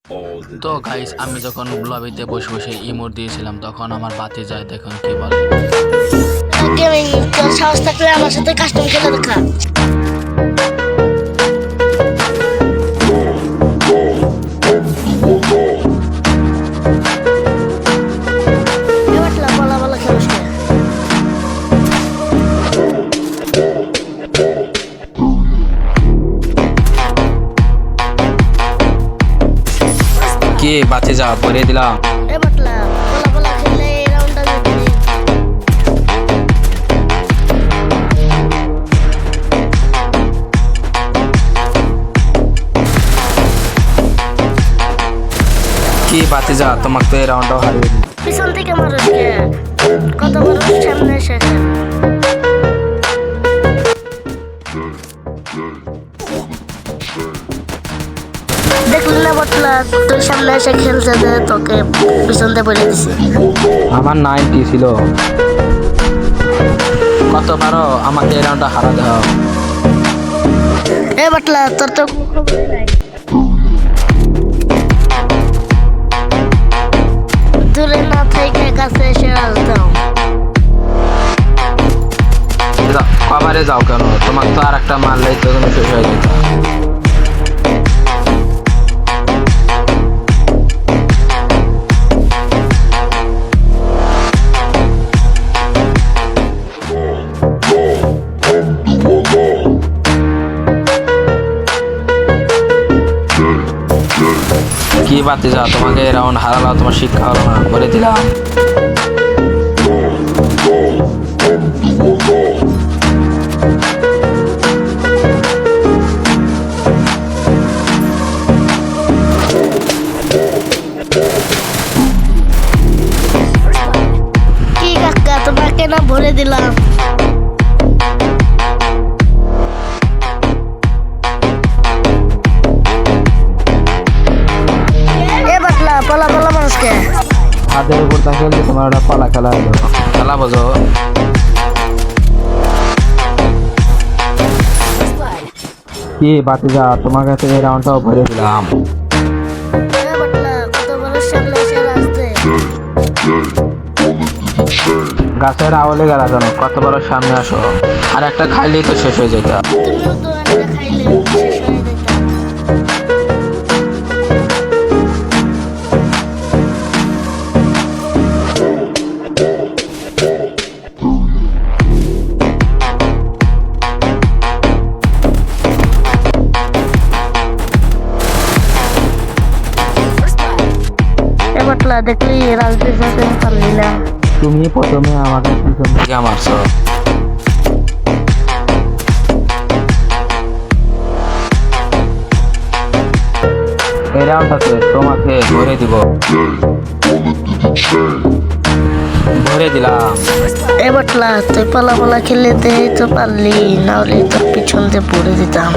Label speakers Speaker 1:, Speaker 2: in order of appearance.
Speaker 1: তো গাইস, আমি যখন লবিতে বসে বসে ইমোট দিয়েছিলাম তখন আমার বাতি যায়, দেখুন কি বলে।
Speaker 2: গেমিং তোর সাহস থাকলে আমার সাথে কাস্টম খেলে দেখা। এবার বলা বলা খেলোস কে?
Speaker 1: কি বাতি যা ভরে দিলাম।
Speaker 2: এবার বলা বলা খেললে এই রাউন্ডটা জিতবি।
Speaker 1: কি বাতি যা, তোমাকে তো এই রাউন্ডটাও হারিয়ে দিই।
Speaker 2: পিছন থেকে মারুস কে? কত বড় সামনে এসে খেল। দেখলি না বটলা, তুই সামনে এসে খেলছে যে তোকে পিছন দিয়ে বলে দিছি।
Speaker 1: আমার 90 ছিল, কত পারো আমাকে এই রাউন্ডটা হারাতে হবে।
Speaker 2: এ বটলা, তোর তো খবরই নাই। দূরে না থেকে কাছে এসে আসতাম।
Speaker 1: কভারে যাও কেন? তোমাকে তো আর একটা মারলেই তো তুমি শেষ হয়ে যেত। কি বাতি যা, তোমাকে এই রাউন্ড হারালাম, তোমার শিক্ষা হলো না, বলে দিলাম।
Speaker 2: কি কাকা, তোমাকে না ভরে দিলাম। এ বাটলা, পলা পলা মানুষকে।
Speaker 1: হাতের উপর তাকিয়ে তোমার একটা পালা খেলা হলো, খেলা বোঝো। কি বাতি যা, তোমার কাছে এই রাউন্ডটাও ভরে দিলাম।
Speaker 2: এ বাটলা, কত বড় সামনে এসে আসতে।
Speaker 1: গাছের আওয়ালে গেলা কেন? কত বড় সামনে আসো, আর একটা খাইলেই তো শেষ হয়ে যেত।
Speaker 2: তুমিও তো একটা খাইলে শেষ হয়ে যেতাম। এ বাটলা, দেখলি রাজনীতির সাথে পারলি না।
Speaker 1: তুমি প্রথমে আমাকে পিছন থেকে মারছো। এই রাউন্ডটাতে তোমাকে ভরে দিব, ভরে দিলাম।
Speaker 2: এ বাটলা, তুই পালা পালা খেলে তো পারলি, না হলে তোর পিছন দিয়ে পড়ে দিতাম।